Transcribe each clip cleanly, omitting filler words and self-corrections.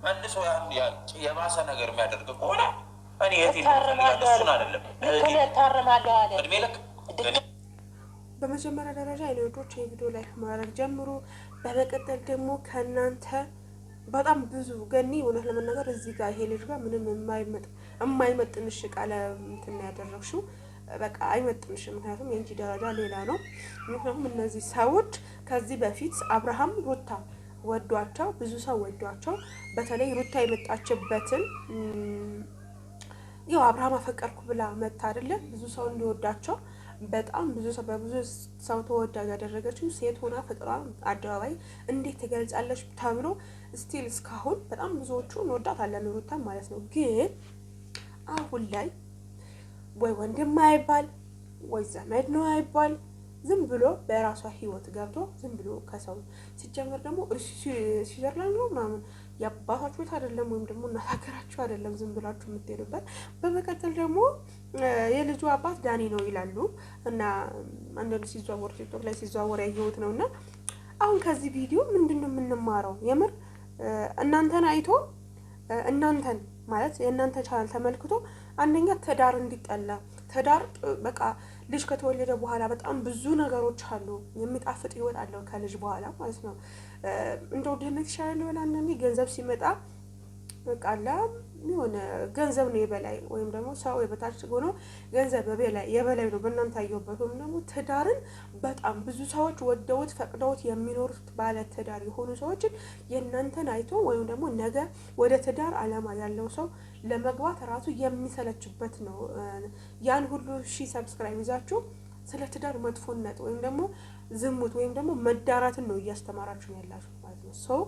መልሶ ያን የባሰ ነገር የሚያደርግ ከሆነ እኔ የት እሱን አይደለም ታረማለሁ አለ እድሜ ልክ። በመጀመሪያ ደረጃ የልጆች የቪዲዮ ላይ ማድረግ ጀምሩ። በመቀጠል ደግሞ ከእናንተ በጣም ብዙ ገኒ እውነት ለመናገር እዚህ ጋር ይሄ ልጅ ጋር ምንም የማይመጥንሽ ቃለ እንትን ያደረግሽው በቃ አይመጥንሽም። ምክንያቱም የእንጂ ደረጃ ሌላ ነው። ምክንያቱም እነዚህ ሰዎች ከዚህ በፊት አብርሃም ሩታ ወዷቸው ብዙ ሰው ወዷቸው በተለይ ሩታ የመጣችበትን ያው አብርሃም አፈቀርኩ ብላ መታ አይደለም ብዙ ሰው እንዲወዳቸው በጣም ብዙ ሰው በብዙ ሰው ተወዳጅ ያደረገችው ሴት ሆና ፍቅሯን አደባባይ እንዴት ትገልጻለች ተብሎ ስቲል እስካሁን በጣም ብዙዎቹ እንወዳታለን ሩታ ማለት ነው። ግን አሁን ላይ ወይ ወንድም አይባል ወይ ዘመድ ነው አይባል ዝም ብሎ በራሷ ህይወት ገብቶ ዝም ብሎ ከሰው ሲጀመር ደግሞ ስዊዘርላንድ ነው ምናምን የአባታችሁ ቤት አይደለም ወይም ደግሞ እናታገራችሁ አይደለም ዝም ብላችሁ የምትሄዱበት። በመቀጠል ደግሞ የልጁ አባት ዳኒ ነው ይላሉ እና አንዳንድ ሲዘዋወር ቲክቶክ ላይ ሲዘዋወር ያየሁት ነው። እና አሁን ከዚህ ቪዲዮ ምንድነው የምንማረው? የምር እናንተን አይቶ እናንተን ማለት የእናንተ ቻናል ተመልክቶ አንደኛ ትዳር እንዲጠላ ትዳር በቃ ልጅ ከተወለደ በኋላ በጣም ብዙ ነገሮች አሉ። የሚጣፍጥ ህይወት አለው ከልጅ በኋላ ማለት ነው። እንደው ድህነት ይሻላል ወላ አንዳንዴ ገንዘብ ሲመጣ በቃ አላ የሆነ ገንዘብ ነው የበላይ ወይም ደግሞ ሰው የበታች ሆኖ ገንዘብ የበላይ ነው በእናንተ አየሁበት። ወይም ደግሞ ትዳርን በጣም ብዙ ሰዎች ወደውት ፈቅደውት የሚኖሩት ባለ ትዳር የሆኑ ሰዎችን የእናንተን አይቶ ወይም ደግሞ ነገ ወደ ትዳር አላማ ያለው ሰው ለመግባት ራሱ የሚሰለችበት ነው። ያን ሁሉ ሰብስክራይብ ይዛችሁ ስለ ትዳር መጥፎነት ወይም ደግሞ ዝሙት ወይም ደግሞ መዳራትን ነው እያስተማራችሁ ያላችሁ ማለት ነው። ሰው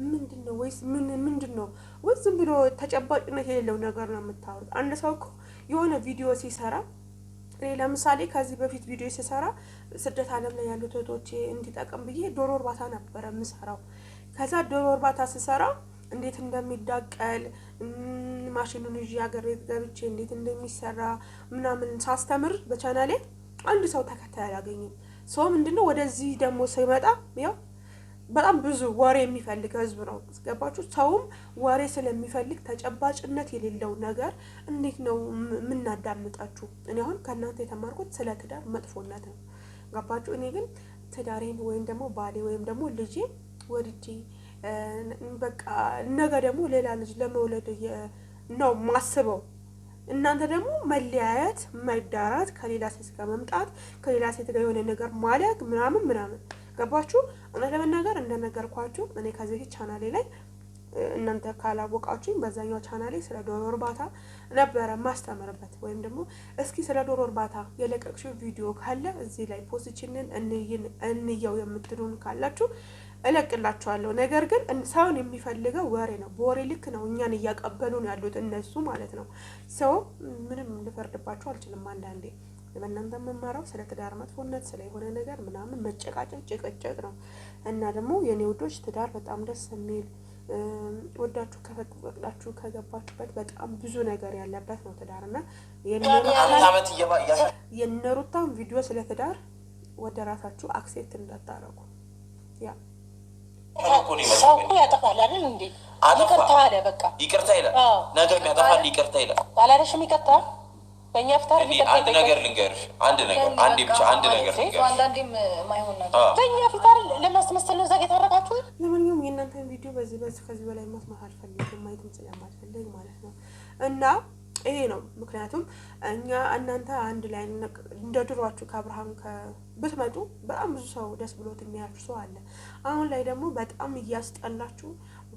ምንድነው ወይስ ምንድነው ወይስ ዝም ብሎ ተጨባጭነት የሌለው ነገር ነው የምታወሩት? አንድ ሰው እኮ የሆነ ቪዲዮ ሲሰራ ለምሳሌ ከዚህ በፊት ቪዲዮ ሲሰራ ስደት ዓለም ላይ ያሉት እህቶቼ እንዲጠቅም ብዬ ዶሮ እርባታ ነበረ የምሰራው። ከዛ ዶሮ እርባታ ስሰራ እንዴት እንደሚዳቀል ማሽኑን ይዤ ሀገር ቤት ገብቼ እንዴት እንደሚሰራ ምናምን ሳስተምር በቻናሌ አንድ ሰው ተከታይ አላገኘም። ሰው ምንድነው ወደዚህ ደግሞ ሲመጣ ያው በጣም ብዙ ወሬ የሚፈልግ ህዝብ ነው። ገባችሁ? ሰውም ወሬ ስለሚፈልግ ተጨባጭነት የሌለው ነገር እንዴት ነው የምናዳምጣችሁ? እኔ አሁን ከእናንተ የተማርኩት ስለ ትዳር መጥፎነት ነው። ገባችሁ? እኔ ግን ትዳሬን ወይም ደግሞ ባሌ ወይም ደግሞ ልጄ ወድጄ በቃ ነገ ደግሞ ሌላ ልጅ ለመውለድ ነው ማስበው። እናንተ ደግሞ መለያየት፣ መዳራት፣ ከሌላ ሴት ጋር መምጣት፣ ከሌላ ሴት ጋር የሆነ ነገር ማለግ ምናምን ገባችሁ? እውነት ለመናገር እንደነገርኳችሁ እኔ ከዚህ ቻናሌ ላይ እናንተ ካላወቃችሁኝ በዛኛው ቻናሌ ስለ ዶሮ እርባታ ነበረ ማስተምርበት። ወይም ደግሞ እስኪ ስለ ዶሮ እርባታ የለቀቅሽው ቪዲዮ ካለ እዚህ ላይ ፖስችንን እንየው የምትሉን ካላችሁ እለቅላችኋለሁ። ነገር ግን ሰውን የሚፈልገው ወሬ ነው። በወሬ ልክ ነው እኛን እያቀበሉን ያሉት እነሱ ማለት ነው። ሰው ምንም ልፈርድባችሁ አልችልም። አንዳንዴ በእናንተ መማራው ስለ ትዳር መጥፎነት ስለ የሆነ ነገር ምናምን መጨቃጨቅ ጭቅጭቅ ነው። እና ደግሞ የኔ ውዶች ትዳር በጣም ደስ የሚል ወዳችሁ ከፈቅዳችሁ ከገባችሁበት በጣም ብዙ ነገር ያለበት ነው ትዳር። እና የነሩታን ቪዲዮ ስለ ትዳር ወደ ራሳችሁ አክሴፕት እንዳታረጉ። ያ ሰው እኮ ያጠፋል አይደል እንዴ? ይቅርታ አለ በቃ ይቅርታ ይላል። ነገ የሚያጠፋል ይቅርታ ይላል። አላለሽም? ይቅርታ በእኛ ፍታር አንድ ነገር ልንገርሽ፣ አንድ ነገር ልንገርሽ። አንዳንዴም ማይሆን ነገር በእኛ ፍታር ለማስመሰል ነው። ዛሬ ታረቃችሁ። ለማንኛውም የእናንተን ቪዲዮ በዚህ ከዚህ በላይ መስማት አልፈልግም፣ ማየትም ስለማልፈልግ ማለት ነው። እና ይሄ ነው ምክንያቱም እናንተ አንድ ላይ እንደ ድሯችሁ ከአብርሃም ብትመጡ በጣም ብዙ ሰው ደስ ብሎት የሚያልፍ ሰው አለ። አሁን ላይ ደግሞ በጣም እያስጠላችሁ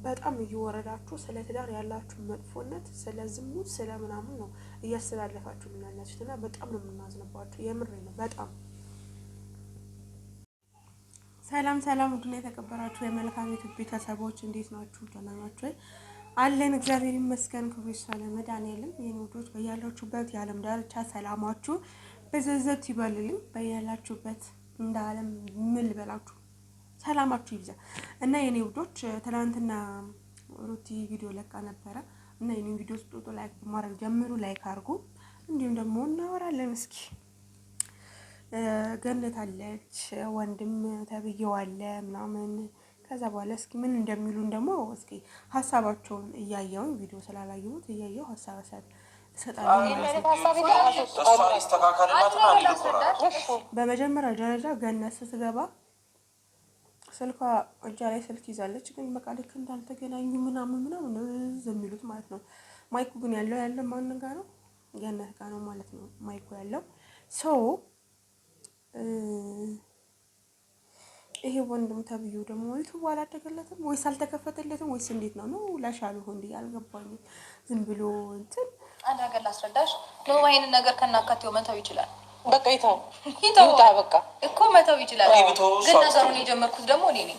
በጣም እየወረዳችሁ ስለ ትዳር ያላችሁ መጥፎነት ስለ ዝሙት ስለ ምናምን ነው እያስተላለፋችሁ ምናላችሁት እና በጣም ነው የምናዝንባችሁ። የምሬ ነው በጣም። ሰላም ውድና የተከበራችሁ የመልካም ዩቲዩብ ቤተሰቦች እንዴት ናችሁ? ደህና ናችሁ? አለን እግዚአብሔር ይመስገን። ክብሩ ይስፋ ለመድኃኒዓለም። የኔ ውዶች በያላችሁበት የዓለም ዳርቻ ሰላማችሁ በዘዘት ይበልልኝ። በያላችሁበት እንደ ዓለም ምን ልበላችሁ ሰላማችሁ ይብዛ። እና የኔ ውዶች ትናንትና ሩቲ ቪዲዮ ለቃ ነበረ እና የኔን ቪዲዮ ስጡጡ ላይክ በማድረግ ጀምሩ፣ ላይክ አድርጉ። እንዲሁም ደግሞ እናወራለን። እስኪ ገነት አለች፣ ወንድም ተብዬው አለ ምናምን ከዛ በኋላ እስኪ ምን እንደሚሉን ደግሞ እስኪ ሀሳባቸውን እያየውን ቪዲዮ ስላላየሁት እያየው ሀሳብ እሰጣለሁ። በመጀመሪያ ደረጃ ገነት ስትገባ ስልኳ እጇ ላይ ስልክ ይዛለች፣ ግን በቃ ልክ እንዳልተገናኙ ምናምን ዝም የሚሉት ማለት ነው። ማይኩ ግን ያለው ማን ጋር ነው? ገነት ጋር ነው ማለት ነው ማይኩ ያለው። ይሄ ወንድም ተብዬው ደግሞ ዩቱብ አላደገለትም ወይስ አልተከፈተለትም ወይስ እንዴት ነው? ላሻሉ እንዴ አልገባኝም። ዝም ብሎ እንትን አንድ ነገር ላስረዳሽ ነው። ይሄንን ነገር ከናካቴው መተው ይችላል። በቃ ይታ በቃ እኮ መተው ይችላል። ግን ነገሩን የጀመርኩት ደግሞ እኔ ነኝ።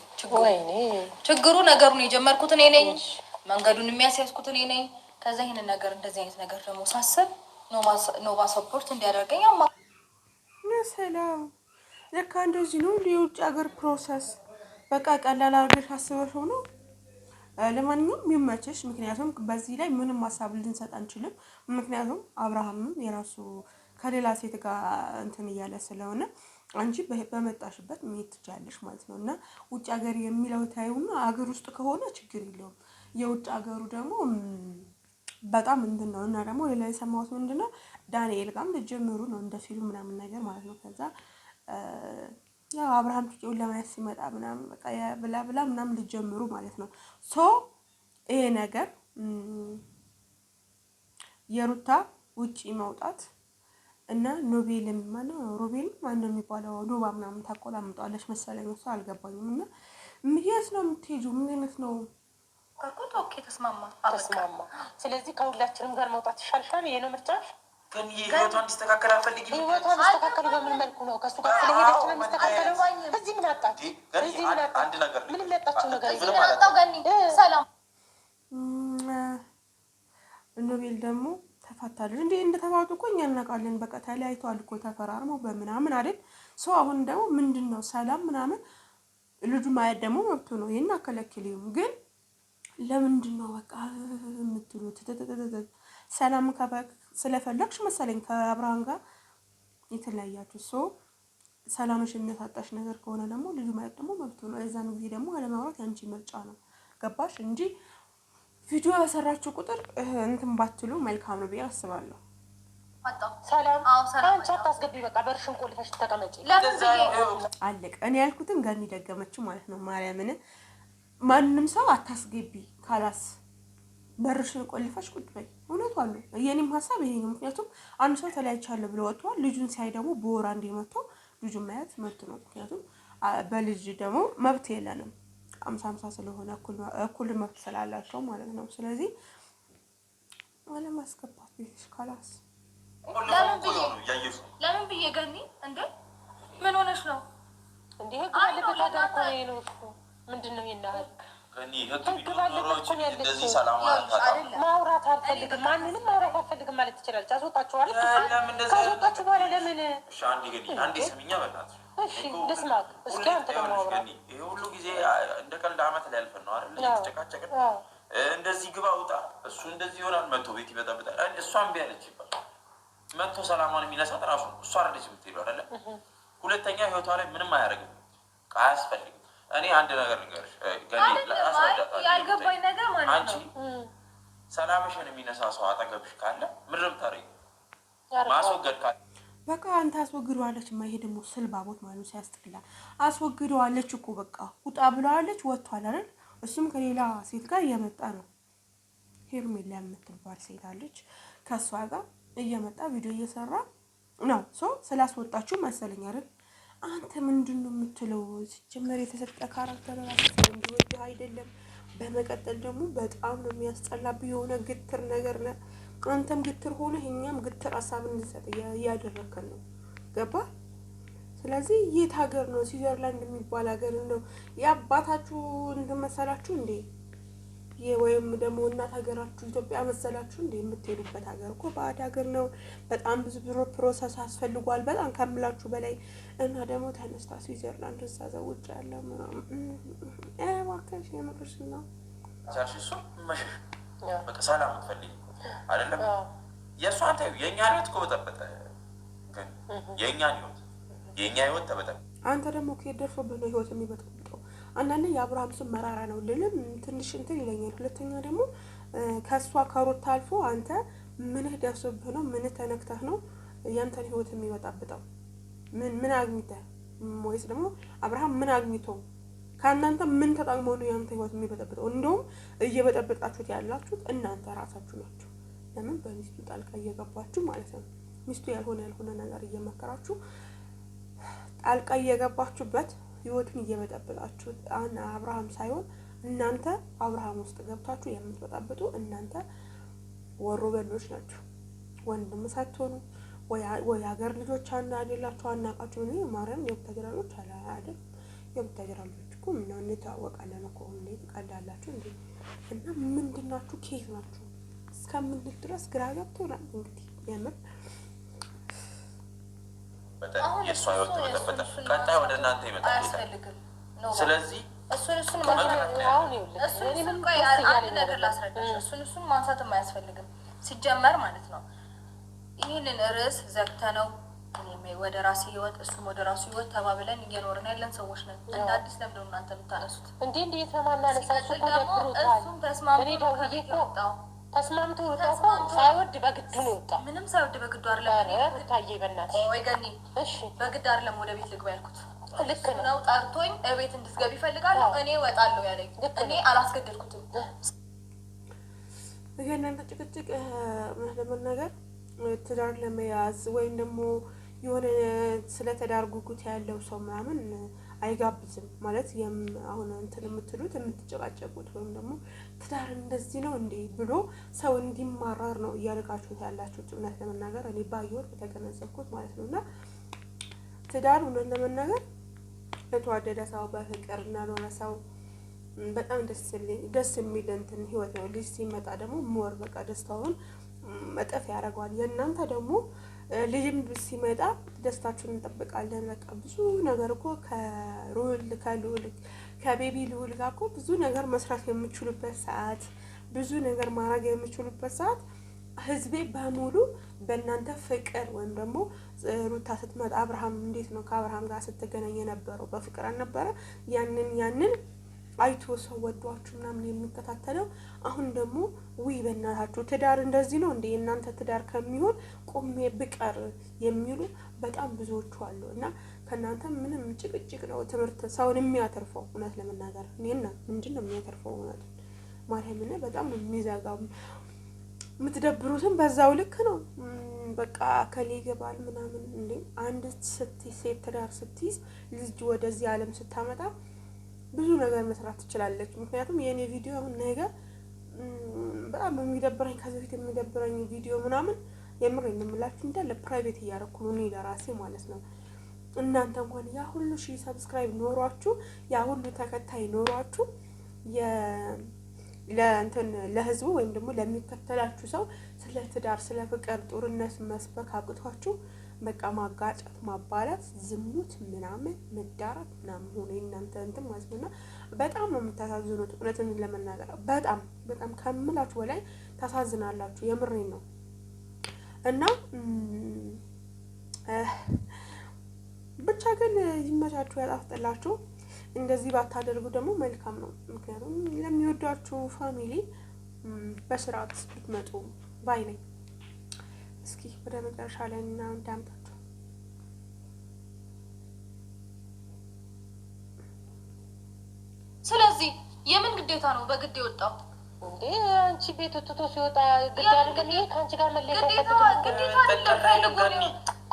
ችግሩ ነገሩን የጀመርኩት እኔ ነኝ። መንገዱን የሚያስያዝኩት እኔ ነኝ። ከዛ ይሄንን ነገር እንደዚህ አይነት ነገር ደግሞ ሳስብ ኖባ ሰፖርት እንዲያደርገኝ ሰላም ለካ እንደዚህ ነው የውጭ ሀገር ፕሮሰስ። በቃ ቀላል አድርገሽ አስበሽው ነው። ለማንኛውም ይመችሽ። ምክንያቱም በዚህ ላይ ምንም ሀሳብ ልንሰጥ አንችልም። ምክንያቱም አብርሃምም የራሱ ከሌላ ሴት ጋር እንትን እያለ ስለሆነ አንቺ በመጣሽበት መሄድ ትችያለሽ ማለት ነው። እና ውጭ ሀገር የሚለው ታዩና ሀገር ውስጥ ከሆነ ችግር የለውም። የውጭ ሀገሩ ደግሞ በጣም እንትን ነው። እና ደግሞ ሌላ የሰማሁት ምንድን ነው ዳንኤል ጋርም ልጀምሩ ነው እንደ ፊልም ምናምን ነገር ማለት ነው። ከዛ ያው አብርሃም ትጪውን ለማየት ሲመጣ ምናምን በቃ ብላ ምናምን ልጀምሩ ማለት ነው። ይሄ ነገር የሩታ ውጪ መውጣት እና ኖቤልም ሮቤል ማነው የሚባለው ኖባ ምናምን ታቆላምጠዋለች መሰለኝ። እሷ አልገባኝም። እና የት ነው የምትሄጂው? ምን አይነት ነው? ኦኬ ተስማማ። ስለዚህ ከሁላችንም ጋር መውጣት ይሻልሻል። ይሄ ነው ምርጫሽ። ግን ህይወቷ እንዲስተካከል አልፈልግም። ህይወቷ እንዲስተካከል በምን መልኩ ነው? ከሱ ጋር ስለሄደች ነው እንዲስተካከለው። እዚህ ምን አጣች? አንድ ነገር ምንም ያጣችው ነገር የለም። ሰላም ኖቤል ደግሞ ተፋታለች እንዴ? እንደተባቱ እኮ እኛ እናውቃለን። በቃ ተለያይተዋል እኮ ተፈራርመው በምናምን አይደል? አሁን ደግሞ ምንድነው ሰላም ምናምን ልጁ ማየት ደግሞ መብቱ ነው። ይሄን አከለክልም። ግን ለምንድነው በቃ የምትሉት? ሰላም ስለፈለግሽ መሰለኝ ከአብርሃም ጋር የተለያያችሁ። ሰላምሽ የሚያሳጣሽ ነገር ከሆነ ደግሞ ልጁ ማየት ደግሞ መብቱ ነው። የዛን ጊዜ ደግሞ አለማውራት ያንቺ ምርጫ ነው። ገባሽ? እንጂ ቪዲዮ በሰራችሁ ቁጥር እንትን ባትሉ መልካም ነው ብዬ አስባለሁ። ሰላም አንቺ አታስገቢ። በቃ በርሽን ቆልፈሽ ተቀመጪ። አለቀ። እኔ ያልኩትን ገኒ ደገመችው ማለት ነው። ማርያምን ማንም ሰው አታስገቢ ካላስ በርሽን ቆልፈሽ ቁጭ በይ። እውነቷን ነው። የኔም ሀሳብ ይሄ ነው። ምክንያቱም አንድ ሰው ተለያይቻለሁ ብሎ ወጥቷል። ልጁን ሲያይ ደግሞ በወር አንዴ መጥቶ ልጁን ማየት መብት ነው። ምክንያቱም በልጅ ደግሞ መብት የለንም። 50-50 ስለሆነ እኩል መብት ስላላቸው ማለት ነው። ስለዚህ አለማስገባት ቤትሽ ካላስ ለምን ብዬ ገኒ እንደ ምን ሆነሽ ነው እንዴ? ህግ ባለበት ሀገር እኮ ነው እኮ ምንድን ነው ይናል? ህግ ባለበት እኮ ያለችው ማውራት አልፈልግም፣ ማንንም ማውራት አልፈልግም ማለት ትችላለች። አስወጣችኋል። ካስወጣችሁ በኋላ ለምን አንዴ ስሚኛ በላት። እሺ ልስማክ። እስኪ አንተ ደግሞ አውራ። ይሄ ሁሉ ጊዜ እንደ ቀልድ አመት ላይ ያልፈን ነው አይደል? እየተጨቃጨቅን እንደዚህ ግባ ውጣ፣ እሱ እንደዚህ ይሆናል፣ መቶ ቤት ይበጣበጣል። እሷም ቢያለች ይባል መቶ ሰላማን የሚነሳት ራሱ እሷ አይደለች የምትሄደው አይደለ? ሁለተኛ ህይወቷ ላይ ምንም አያደርግም፣ አያስፈልግም። እኔ አንድ ነገር ልንገርሽ ያልገባኝ ነገር ማለት ነው፣ ሰላምሽን የሚነሳ ሰው አጠገብሽ ካለ ምንም ታረጊ ማስወገድ ካለ በቃ አንተ አስወግደዋለች። ማ ይሄ ደግሞ ስልባቦት ማለት ነው፣ ሲያስጠላ። አስወግደዋለች እኮ በቃ ውጣ ብለዋለች፣ ወጥቷል አይደል? እሱም ከሌላ ሴት ጋር እየመጣ ነው። ሄርሜላ የምትባል ሴት አለች፣ ከእሷ ጋር እየመጣ ቪዲዮ እየሰራ ነው። ስላስወጣችሁ መሰለኝ አይደል? አንተ ምንድን ነው የምትለው? ሲጀመር የተሰጠ ካራክተር ራሱ እንዲወድ አይደለም። በመቀጠል ደግሞ በጣም ነው የሚያስጠላብህ። የሆነ ግትር ነገር ነው። አንተም ግትር ሆነ እኛም ግትር ሀሳብ እንድንሰጥ እያደረከን ነው። ገባ? ስለዚህ የት ሀገር ነው? ስዊዘርላንድ የሚባል ሀገር ነው። የአባታችሁ እንትን መሰላችሁ እንዴ? ወይም ደግሞ እናት ሀገራችሁ ኢትዮጵያ መሰላችሁ እንዴ? የምትሄዱበት ሀገር እኮ ባዕድ ሀገር ነው። በጣም ብዙ ፕሮሰስ አስፈልጓል፣ በጣም ከምላችሁ በላይ። እና ደግሞ ተነስታ ስዊዘርላንድ እዛ ዘውጭ ያለ ምናምን እባክሽ የምርሽ ነው ቻርሽሱ መሸሽ በቃ ሰላም ትፈልጊ አይደለም? የእሷ አንተ የእኛ ህይወት እኮ በጠበጠ። ግን የእኛ ህይወት ተበጠበጠ። አንተ ደግሞ ከየት ደርሶብህ ነው ህይወት የሚበጠብጠው? አንዳንዴ የአብርሃም ስም መራራ ነው ልልም ትንሽ እንትን ይለኛል። ሁለተኛ ደግሞ ከእሷ ከሩታ አልፎ አንተ ምንህ ደርሶብህ ነው? ምንህ ተነክተህ ነው ያንተን ህይወት የሚበጣብጠው? ምን አግኝተህ ወይስ ደግሞ አብርሃም ምን አግኝቶ ከእናንተ ምን ተጠቅሞ ነው ያንተ ህይወት የሚበጠብጠው? እንደውም እየበጠበጣችሁት ያላችሁት እናንተ ራሳችሁ ናችሁ። ለምን በሚስቱ ጣልቃ እየገባችሁ ማለት ነው። ሚስቱ ያልሆነ ነገር እየመከራችሁ ጣልቃ እየገባችሁበት ህይወቱን እየበጠበጣችሁት አብርሃም ሳይሆን እናንተ አብርሃም ውስጥ ገብታችሁ የምትበጣብጡ እናንተ ወሮ በሎች ናችሁ። ወንድም ሳትሆኑ ወይ ሀገር ልጆች አይደላችሁ፣ አናውቃችሁ። እኔ ማርያም የቡታጅራ ልጆች አይደል? የቡታጅራ ልጆች እኮ ምነው እንተዋወቃለን እኮ እንዴት ቀልዳላችሁ እንዴ? እና ምንድናችሁ? ኬት ናችሁ? እስከምንል ድረስ ግራ ገብቶናል። እንግዲህ የምር የእሷ ህይወት ተበጠበጠ፣ ቀጣይ ወደ እናንተ ይመጣል። ስለዚህ እሱን ማንሳትም አያስፈልግም ሲጀመር ማለት ነው። ይህንን ርዕስ ዘግተነው ወደ ራሴ ህይወት እሱም ወደ ራሱ ህይወት ተባብለን እየኖርን ያለን ሰዎች ነን። እንደ አዲስ ለምንድን ነው እናንተ የምታነሱት? እንዴ የተማናነሳችሁ ደብሮታል። ተስማምቶ ሳይወድ በግዱ ነው የወጣው። ምንም ሳይወድ በግዱ አይደለም። ታዬ በእናትሽ ወይ ገኒ፣ እሺ በግድ አይደለም ወደ ቤት ልግባ ያልኩት። ልክ ነው። ጠርቶኝ እቤት እንድትገቢ ይፈልጋለሁ። እኔ እወጣለሁ ያለኝ እኔ አላስገደድኩትም። ይሄንን ጭቅጭቅ ለመናገር ትዳር ለመያዝ ወይም ደግሞ የሆነ ስለ ትዳር ጉጉት ያለው ሰው ምናምን አይጋብዝም ማለት አሁን እንትን የምትሉት የምትጨቃጨቁት ወይም ደግሞ ትዳር እንደዚህ ነው እንዴ ብሎ ሰው እንዲማራር ነው እያደረጋችሁት ያላችሁት። እውነት ለመናገር እኔ ባየሁት በተገነዘብኩት ማለት ነው። እና ትዳር እውነት ለመናገር ለተዋደደ ሰው በፍቅር እና ለሆነ ሰው በጣም ደስ የሚል እንትን ህይወት ነው። ልጅ ሲመጣ ደግሞ ሞር በቃ ደስታውን መጠፍ ያደርገዋል። የእናንተ ደግሞ ልጅም ሲመጣ ደስታችሁን እንጠብቃለን። በቃ ብዙ ነገር እኮ ከቤቢ ልዑል ጋር እኮ ብዙ ነገር መስራት የምችሉበት ሰዓት፣ ብዙ ነገር ማድረግ የምችሉበት ሰዓት ህዝቤ በሙሉ በእናንተ ፍቅር ወይም ደግሞ ሩታ ስትመጣ አብርሃም እንዴት ነው ከአብርሃም ጋር ስትገናኝ የነበረው በፍቅር አልነበረ? ያንን አይቶ ሰው ወዷችሁ ምናምን የሚከታተለው አሁን ደግሞ ውይ በእናታችሁ ትዳር እንደዚህ ነው እንዴ የእናንተ ትዳር ከሚሆን ቆሜ ብቀር የሚሉ በጣም ብዙዎቹ አሉ። እና ከእናንተ ምንም ጭቅጭቅ ነው ትምህርት ሰውን የሚያተርፈው። እውነት ለመናገር እኔና ምንድን ነው የሚያተርፈው? እውነት ማርያምን በጣም ነው የሚዘጋው። የምትደብሩትም በዛው ልክ ነው። በቃ ከሌ ይገባል ምናምን እንዴ አንድ ሴት ትዳር ስትይዝ ልጅ ወደዚህ ዓለም ስታመጣ ብዙ ነገር መስራት ትችላለች። ምክንያቱም የእኔ ቪዲዮ አሁን ነገር በጣም የሚደብረኝ ከዚህ በፊት የሚደብረኝ ቪዲዮ ምናምን የምር የምላችሁ እንዳለ ፕራይቬት እያደረኩ ነው እኔ ለራሴ ማለት ነው። እናንተ እንኳን ያ ሁሉ ሺህ ሰብስክራይብ ኖሯችሁ ያ ሁሉ ተከታይ ኖሯችሁ ለህዝቡ ወይም ደግሞ ለሚከተላችሁ ሰው ስለ ትዳር ስለ ፍቅር ጦርነት መስበክ አቅቷችሁ በቃ ማጋጨት፣ ማባላት፣ ዝሙት ምናምን መዳራት ምናምን ሆነ እናንተ እንትን ማለት ነው። በጣም ነው የምታሳዝኑት። እውነትን ለመናገር በጣም ከምላችሁ በላይ ታሳዝናላችሁ። የምሬን ነው። እና ብቻ ግን ይመቻችሁ፣ ያጣፍጥላችሁ። እንደዚህ ባታደርጉ ደግሞ መልካም ነው። ምክንያቱም ለሚወዷችሁ ፋሚሊ በስርዓት ብትመጡ ባይ ነኝ። እስኪ ወደ መጨረሻ ላይ እና እንዳምጣችሁ ስለዚህ የምን ግዴታ ነው በግድ የወጣው እንዴ? አንቺ ቤት ትቶ ሲወጣ ግድ አይደለም። ይሄ ከአንቺ ጋር መለየት አይፈልግም።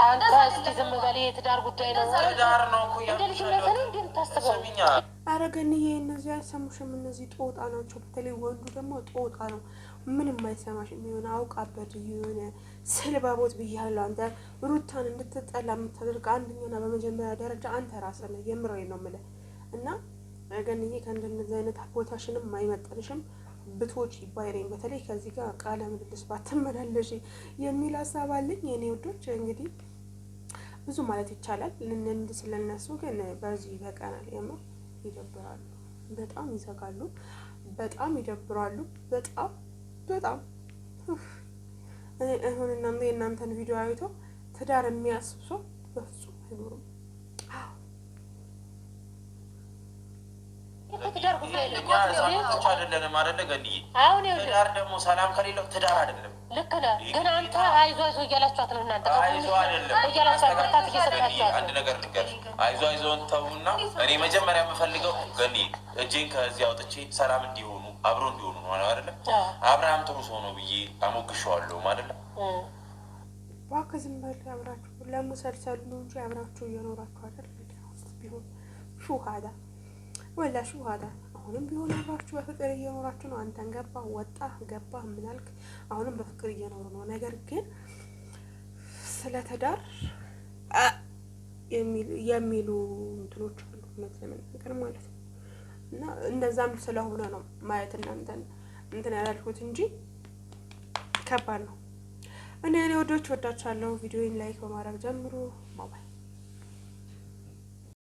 አንተ እስኪ ዝም በል። የትዳር ጉዳይ ነው። ትዳር ነው እኮ እንደ ልጅነት ነው እንዴ የምታስበው? አረገን ይሄ እነዚህ አይሰሙሽም። እነዚህ ጦጣ ናቸው። በተለይ ወንዱ ደግሞ ጦጣ ነው። ምንም አይሰማሽም። የሆነ አውቃበት የሆነ ስልባቦት ብያለሁ። አንተ ሩታን እንድትጠላ የምታደርግ አንደኛና በመጀመሪያ ደረጃ አንተ ራስህ ነህ። የምሬን ነው የምልህ። እና ገንዬ ከእንደነዚህ አይነት ቦታሽንም አይመጠንሽም ብትወጪ ባይረኝ። በተለይ ከዚህ ጋር ቃለ ምልልስ ባትመላለሽ የሚል ሀሳብ አለኝ። የኔ ውዶች እንግዲህ ብዙ ማለት ይቻላል ልንንድ ስለነሱ ግን በዚህ ይበቃናል። የምር ይደብራሉ፣ በጣም ይዘጋሉ፣ በጣም ይደብራሉ። በጣም አሁን የእናንተን ቪዲዮ አይቶ ትዳር የሚያስብ ሰው በፍጹም አይኖርም። ትዳር ጉዳይ ነው። ብቻ አይደለንም አይደለ ገኒ? አሁን ትዳር ደግሞ ሰላም ከሌለው ትዳር አይደለም። ልክ ነህ። ግን አንተ አይዞ አይዞ እያላችኋት ነው እናንተ። አይዞ አይደለም እያላችኋት ብርታት እየሰጣችኋት። አንድ ነገር ንገር። አይዞ አይዞን ተውና እኔ መጀመሪያ የምፈልገው ገኒ እጄን ከዚህ አውጥቼ ሰላም እንዲሆኑ አብሮ እንዲሆኑ ነው አይደለ? አብርሃም ጥሩ ሰው ነው ብዬ አሞግሸዋለሁ አይደለ? እባክህ ዝም በል። አብራችሁ ለመሰልሰሉ ነው እንጂ አብራችሁ እየኖራችሁ አይደል? ቢሆን ሹሃዳ ወላ ሹሃዳ አሁንም ቢሆን አብራችሁ በፍቅር እየኖራችሁ ነው። አንተን ገባ ወጣ ገባ ምን አልክ? አሁንም በፍቅር እየኖሩ ነው። ነገር ግን ስለ ትዳር የሚሉ እንትኖች አሉ እውነት ለመናገር ማለት ነው። እና እንደዛም ስለሆነ ነው ማየት እናንተን እንትን ያላልኩት እንጂ ከባድ ነው። እኔ ወዶች ወዳችኋለሁ። ቪዲዮውን ላይክ በማድረግ ጀምሩ። ባይ